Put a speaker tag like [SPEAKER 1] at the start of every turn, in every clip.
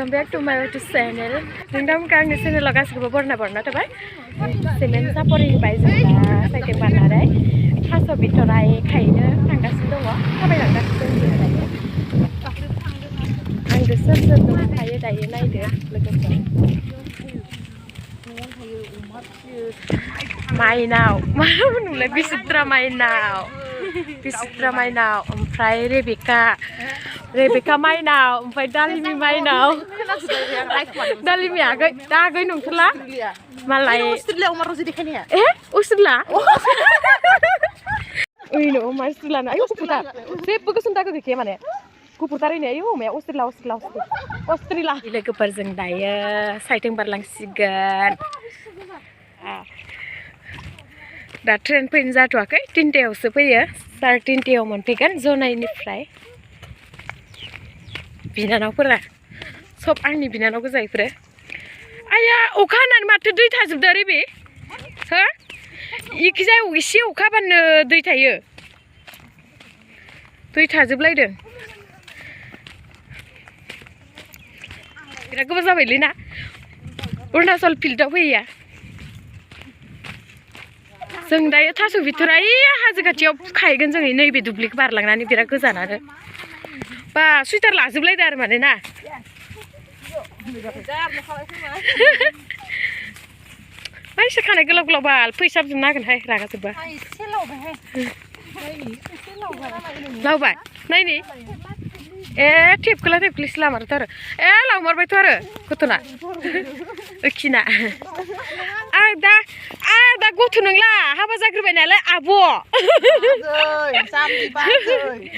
[SPEAKER 1] Welcome back to my YouTube channel. Ningdam kang ni channel gaसिखौबो बरना थाबाय cement सापरिनि बाय जोंना cycle बारनानै थास' बिथराय खायनो थांगासिनो दङ थाबायलांगासिनो दङ आंबो सोर दंफायो दायो नायदो लोगोफोर माइनाव मा होनोमोनलाय बिचित्रा माइनाव ओमफ्राय रेबिका माइनाव ओमफ्राय दालिमि माइनाव दालिमि आगै नंथारला मालाय उसुरला ओइनो अमा उसुरलाना आयौ गुफुरथार जेबो गोसोम दागो गैखाया माने गुफुरथारैनो आयौ अमाया अस्ट्रिला लोगोफोरजों दायो साइथिं बारलांसिगोन दा ट्रेन फैनो जाथ'वाखै 3टायावसो फैयो 3:30 मोनफैगोन जनाइनिफ्राय बिनानावफोरा सब आंनि बिनानाव गोजा इफोरो आया अखा हानानै माथो दै थाजोबदो आरो बे हो इखिजाय एसे अखा हाबानो दै थायो दै थाजोबलायदों बिराद गोबाव जाबायलै ना अरुणाचल फिल्डआव फैया जों दायो थास' बिथराय हाजो खाथियाव खाहैगोन जों नैबे दुब्लिखौ बारलांनानै बिराद गोजानानो बा सुइटार लाजोबलायदो आरो माने ना माइसो खानाय गोलाव बाल फैसा बिनो हागोनहाय रागा जोब्बा लावबाय नायनि ए टेपखौसो लामारथ' आरो ए लावमारबायथ' आरो गथ'ना खिना आं दा गथ' नंला हाबा जाग्रोबाय नालाय आब'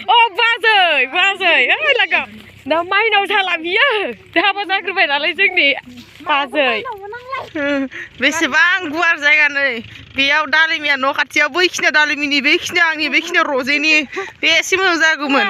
[SPEAKER 1] अ बाजै ओइ लागा दा माइनाव जाला बियो हाबा जाग्रोबाय नालाय जोंनि बाजै
[SPEAKER 2] बेसेबां गुवार जायगा नै बेयाव दालिमिया न' खाथियाव बैखिनियाव दालिमिनि बेखिनियाव आंनि बेखिनियाव रजेनि बे एसे मोजां जागौमोन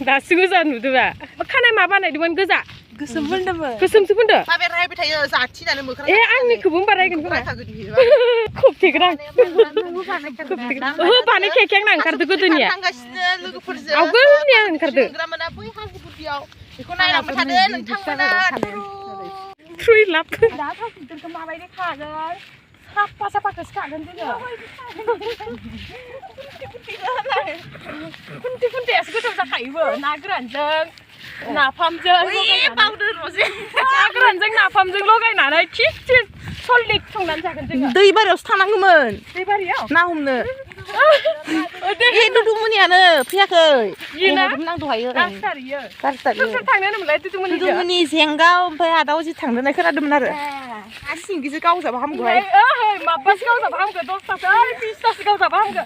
[SPEAKER 1] दासो गोजा नुदोंबा खानाय मा बानायदोंमोन गोजा गोसोमसो फोनदो ए आंनिखौबो बानायगोन खोमा खोबथेग्रा बानायखायाखै आंना ओंखारदो गोदोनिया आवगोलनिया ओंखारदो थ्रुइ लाब माबायदि खागोन साफाखौसो खागोन जोङो खुन्थियासो गोथाव जाखायोबो ना गोरानजों नाफामजों ना गोरानजों नाफामजों लगायनानै थिग सलिड संनानै जागोन जोङो
[SPEAKER 2] दैबारियावसो थानांगौमोन
[SPEAKER 1] दैबारियाव
[SPEAKER 2] ना हमनो ए दुदुमुनियानो फैयाखै नां दहायो दुदुमुनि जेंगाव ओमफ्राय आदाव जि थांदोंनाय खोनादोंमोन आरो सिंगिसो गावजाबा हामगौहाय
[SPEAKER 1] माबासो गावजाबा हामगौ 10थासो 20थासो गावजाबा हामगौ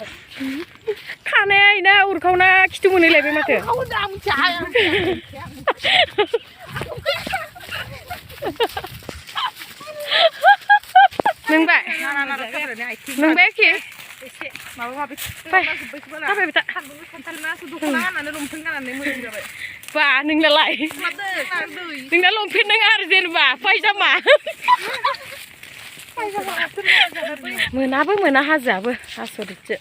[SPEAKER 1] खानाया इना उरखावना खिथु मोनहैलायबाय माथो नोंबाय खि बा नोंनालाय नोंना लंपेन्ट नङा आरो जेनेबा पायजामा मोना हाजोआबो आसरितसो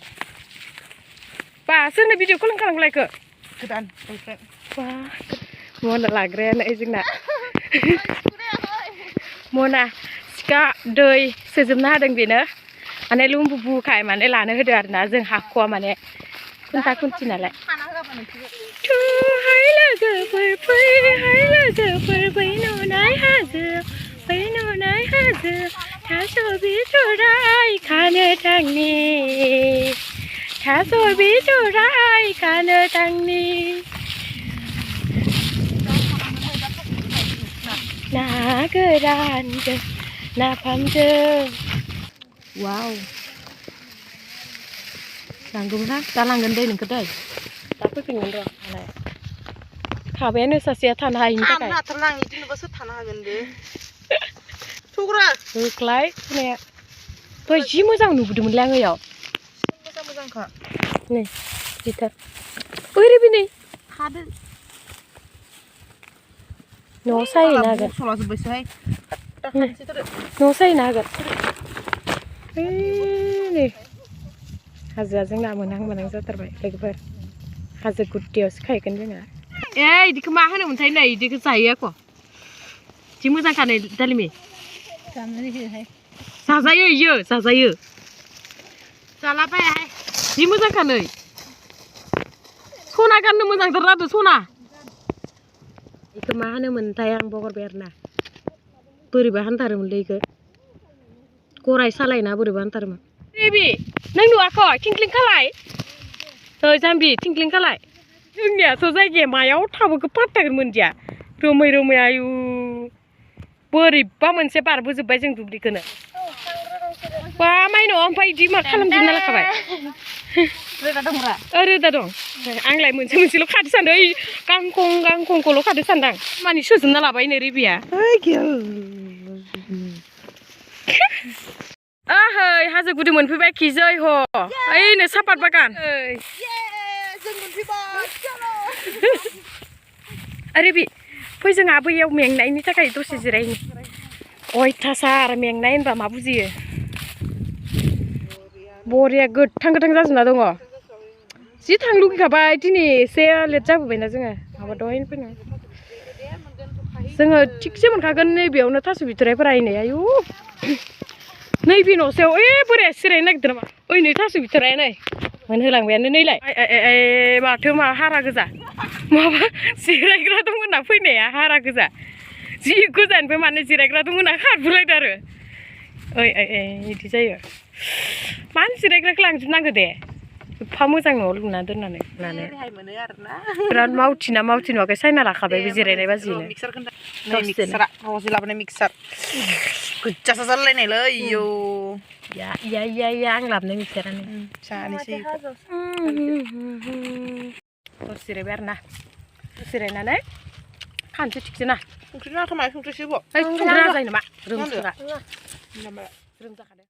[SPEAKER 1] बा सोरनो भिडिअ कलिं खालामलायखो
[SPEAKER 2] गोदान
[SPEAKER 1] बा मना लाग्रायानो जोंना मना सिखा दै सोजोबना होदों बेनो माने लुम्बुखाय माने लानो होदो आरोना जों हाख'वा माने खुन्थि नालाय हाय लोगोफोर फै नुनाय हाजो थास' बिथराय खानो थांनि ना गोरानजों नाफामजों वाव लांगौमोन दा लांगोन दै नोंखौ दै दा फैफिनगोन र' खाबायानो सासेया थानो हायिनि थाखाय
[SPEAKER 2] थानो हागोन बे
[SPEAKER 1] होख्लाय खोनाया दहाय जि मोजां नुबोदोंमोनलै आं ओइयाव
[SPEAKER 2] मोजांखा
[SPEAKER 1] नै जिथार ओरै बिनै
[SPEAKER 2] हादो
[SPEAKER 1] न'आव सायहैनो हागोन
[SPEAKER 2] सलाजोब्बायसोहाय
[SPEAKER 1] न' सायनो हागोन नै हाजोआ जोंना मोनहां जाथारबाय लोगोफोर हाजो गुदियावसो खाहैगोन जोङो इदिखौ मा होनोमोनथाय नै इदिखौ जायो आक' जि मोजांखा नै दालिमि जाजायो इयो जाजायो जालाबायाहाय जि मोजांखा नै सना गाननो मोजांथार जादो सना इखौ मा होनोमोनथाय आं बावगारबाय आरोना बोरैबा होनथारोमोनलै इखौ गराय सालायना बोरैबा होनथारोमोन बेबि नों नुवाखै थिंख्लिं खालाय जाम्बि थिंख्लिं खालाय जोंनियाथ' जायगाया मायाव थाबोखौ पात्ताखौनो मोनदिया रोमै रोमै आयु बोरैबा मोनसे बारबोजोब्बाय जों दुब्लिखौनो बा माइनाव ओमफ्राय इदि मा खालामजोबना लाखाबाय रोदा दंब्रा रोदा दं आंलाय मोनसेल' खादो सानदों ओइ गांखंखौल' खादो सानदां मानि सोजोबना लाबाय नै रिबिया ओहै हाजो गुदि मोनफैबाय खि जै ह ओइनो सापात बागान जों मोनफैबाय आरो बि फै जोंहा बैयाव मेंनायनि थाखाय दसे जिरायनि अयथासार मेंनाय होनबा मा बुजियो बरिया गोथां जाजोबना दङ जि थांनो लुगैखाबाय दिनै एसे लेट जाबोबायना जोङो माबा दहायनो फैनो जोङो थिगसे मोनखागोन नैबेयावनो थास' बिथराइफोरा नै आयु नैबे न'सेयाव ओइ बोराया सिरायनो नागिरदों नामा ओइ नै थास' बिथराया नै मोनहोलांबायानो नैलाय माथो मा हारा गोजा माबा जिरायग्रा दंमोन ना फैनाया हारा गोजा जि गोजाननिफ्राय माने जिरायग्रा दंमोन ना खारबोलायदों आरो ओइ बिदि जायो मानो जिरायग्राखौ लांजोबनांगौ दे एफा मोजां न'आव लुना दोननानै बिराद मावथि नुवाखै सायना लाखाबाय बे जिरायनाय बाजिनो
[SPEAKER 2] रजे लाबोनाय मिक्सार गोजासा जालायनायलै इयौ
[SPEAKER 1] या आं लाबोनाय मिक्सारानो
[SPEAKER 2] जानोसै
[SPEAKER 1] जिरायबाय आरो ना जिरायनानै खानसै थिगसे ना
[SPEAKER 2] संख्रि नाङाथ' माय संख्रिसो बो
[SPEAKER 1] संख्रि जायो नामा रोमजाखादों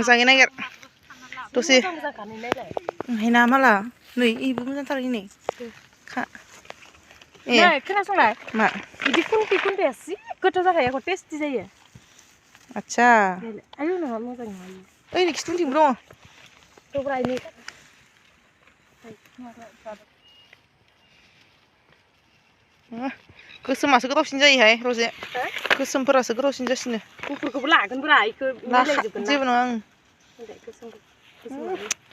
[SPEAKER 2] मोजाङै नागिर दसे ना माला नै इबो मोजांथार नै
[SPEAKER 1] खोनासंलाय
[SPEAKER 2] मा
[SPEAKER 1] बिदि खुन्थाया जि गोथाव जाखायो एख' टेस्टि जायो
[SPEAKER 2] आच्छा
[SPEAKER 1] आयौ नङा मोजां नङा
[SPEAKER 2] ओइ नै खिथुथिंबो दङ
[SPEAKER 1] सब्रायनि
[SPEAKER 2] गोसोमासो गोथावसिन जायोहाय रजे गोसोमफोरासो गोथावसिन जासिनो
[SPEAKER 1] गुफुरखौबो लागोनब्रा इखौ मिलायजोबगोन
[SPEAKER 2] जेबो नङा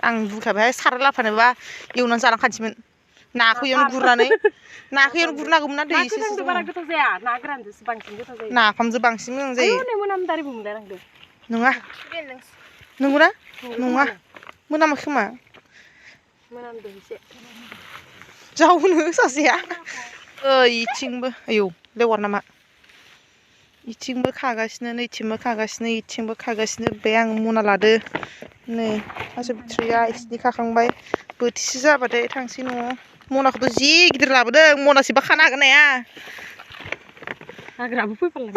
[SPEAKER 2] आं बुंखाबायहाय साराय लाफानोबा एवनानै जालांखानोसैमोन नाखौ एवनो गुरनानै गुरनांगौमोन ना दै एसे
[SPEAKER 1] बारा गोथाव जाया ना गोरानजोंसो बांसिन गोथाव जायो
[SPEAKER 2] नाफामजों बांसिन मोजां जायो
[SPEAKER 1] मोनामदारिबो मोनलायलांदों
[SPEAKER 2] नङा नंगौना नङा मोनामाखै खोमा
[SPEAKER 1] मोनामदों एसे
[SPEAKER 2] जावनो सासेया इथिंबो आयौ लेवार नामा इथिंबो खागासिनो नैथिंबो खागासिनो इथिंबो खागासिनो बे आं मना लादो नै थास' बिथ्रिया इसिनि खाखांबाय बोथिसे जाबाथाय थांसै न'आव मनाखौथ' जि गिदिर लाबोदों मनासेबा खानो हागोन ना हाया
[SPEAKER 1] हाग्राबो फैफालाय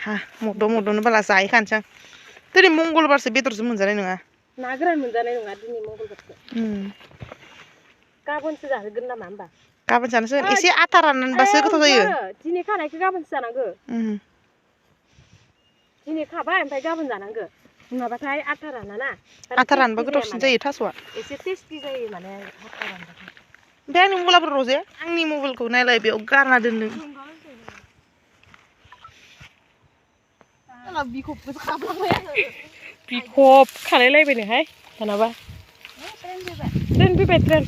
[SPEAKER 2] हा मद'नो बाला जाहैखानोसै आं दिनै मंगलबारसो बेदरजों मोनजानाय नङा
[SPEAKER 1] ना गोरान मोनजानाय नङा दिनै मंगलबारसो गाबोनसो जाहोगोन नामा होमबा
[SPEAKER 2] गाबोन जानोसै एसे आथा राननानैबासो गोथाव जायो
[SPEAKER 1] दिनै खानायखौ गाबोनसो जानांगौ दिनै खाबाय ओमफ्राय गाबोन जानांगौ नङाबाथाय आथा रानाना
[SPEAKER 2] आथा रानबा गोथावसिन जायो थास'आ
[SPEAKER 1] एसे टेस्टि जायो माने आथा रानबाथाय
[SPEAKER 2] ओमफ्राय आंनि मबाइलाबो रजे आंनि मबाइलखौ नायलाय बेयाव गारना दोनदों
[SPEAKER 1] बिखब खालायलायबायनोहाय दानाबा ट्रेन फैबाय ट्रेन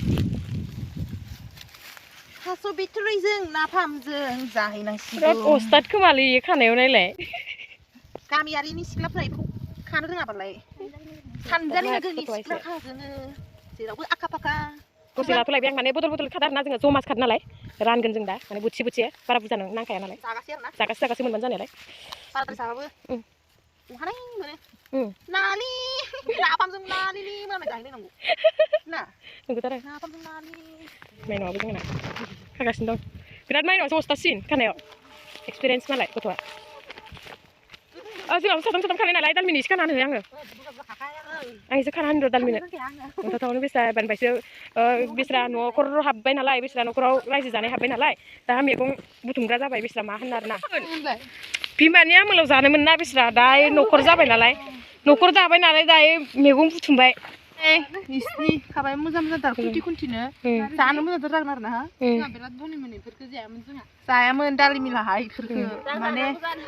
[SPEAKER 2] थास' बिथ'रिजों नाफामजों जाहैनांसिगौ
[SPEAKER 1] बिराद अस्ताद खोमालै इयो खानायाव नायलाय
[SPEAKER 2] गामियारिनि सिख्लाफ्रा बेखौ खानो रोङाबालाय सानजारि नोगोरनि सिख्लाफ्रा जोङो जेरावबो आखा फाखा
[SPEAKER 1] दसे लाथ'लायबाय आं माने बदल खादार ना जोङो जमासो खाद नालाय रानगोन जों दा माने बोथिसे बारा बुरजा नांखाया नालाय जागासे मोनबानो जानायालाय
[SPEAKER 2] बाराद्राय जाबाबो अहानाय मोनो नानि नाफामजों नानिनि मोनामनाय जाहैलायनांगौ ना
[SPEAKER 1] नंगौथार
[SPEAKER 2] नाफामजों नानि
[SPEAKER 1] माइनावआबो जोंना खागासिनो दं बिराद माइनावआसो अस्टासिन खानायाव एक्सपिरियेन्स मालाय गथ'आ जोंनाबो साथाम खानाय नालाय दालमिनि एसे खाना होनो आङो आं एसे खाना होनो दालमिनो नोंथांआवनो बेस्रा बानबायसो बेस्रा न'खर हाबबाय नालाय बेस्रा न'खराव रायजो जानाय हाबबाय नालाय दा मैगं बुथुमग्रा जाबाय बेस्रा मा होनो आरोना बिमानि आमोलाव जानोमोन ना बेस्रा दायो न'खर जाबाय नालाय न'खर दाबाय नालाय दायो मैगं बुथुमबाय
[SPEAKER 2] नोंसिनि खाबाय मोजां दार खुन्थिनो जानो मोजां जागोन आरो ना जोंहा बिराद बनिमोन इफोरखौ जायामोन जोंहा जायामोन दालि मिलाहाय इफोरखौ माने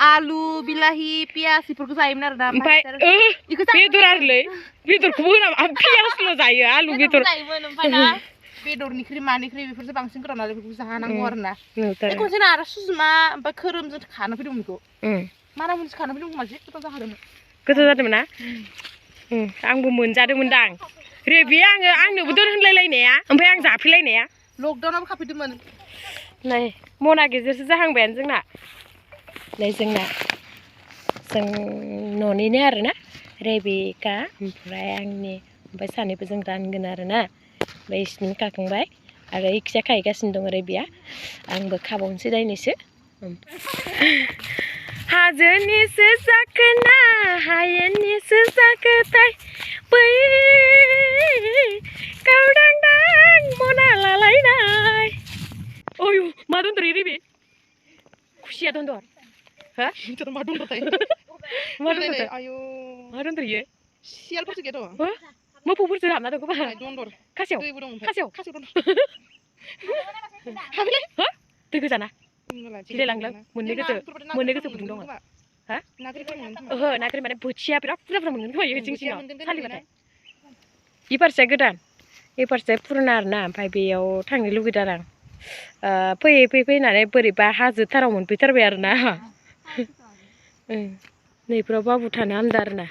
[SPEAKER 2] आलु बिलाहि पियास इफोरखौ जायोमोन आरो दा
[SPEAKER 1] ओमफ्राय बेदर आरोलै बेदरखौबो होना पियासल' जायो आलु बेदर
[SPEAKER 2] जायोमोन ओमफ्राय ना बेदरनिख्रुइ मानिख्रुइ बेफोरसो बांसिन गोथाव नालाय बेफोरखौ जानांगौ आरो ना खनसेनो आरो सुजुमा ओमफ्राय खोरोमजों खानो फैदोंमोन बेखौ मारा मुनिसो खानो फैदोंमोन मानसि गोथाव जाखादोंमोन
[SPEAKER 1] गोथाव जादोंमोन ना आंबो मोनजादोंमोनदां रेबि आंनोबो दोन होनलायलायनाया ओमफ्राय आं जाफैलायनाया
[SPEAKER 2] लकडाउनावबो खाफैदोंमोन
[SPEAKER 1] नै मना गेजेरसो जाहांबायानो जोंना नै जोंना जों न'निनो आरोना रेबिका ओमफ्राय आंनि ओमफ्राय सानैबो जों रानगोन आरोना ओमफ्राय इसिनि खाखांबाय आरो इखिजा खाहैगासिनो दं रेबिया आंबो खाबावनोसै दायनैसो हाजोनिसो जाखोना हायेननिसो जाखोथाय बै गावदांदां मना लालायनाय अयु मा दन्दर रेबि खुसिया दन्दर हा
[SPEAKER 2] मा दन्दरथाय
[SPEAKER 1] मा दन्दर
[SPEAKER 2] आयु
[SPEAKER 1] मा दन्दर इयो
[SPEAKER 2] सियालफोरसो गैयाथ'
[SPEAKER 1] मोफौफोरसो हाबना दं गोबां
[SPEAKER 2] दन्दर
[SPEAKER 1] खासेव
[SPEAKER 2] दैबो दं
[SPEAKER 1] खासेव
[SPEAKER 2] दन्दर
[SPEAKER 1] हाबैलाय हो दै गोजाना गिलाय लांलां मोननै गोसो गुदुं दङ हा ओहो ना गोरि माने बोथिया बिराद बुरजा मोनगोन खोमा इयो जिं जिङाव सालिबाथाय इ फारसेया गोदान इ फारसेया पुरुना आरोना ओमफ्राय बेयाव थांनो लुगैदों आरो आं फैयै होननानै बोरैबा हाजोथाराव मोनफैथारबाय आरोना नैफ्राव बाबु थानो हामदों आरोना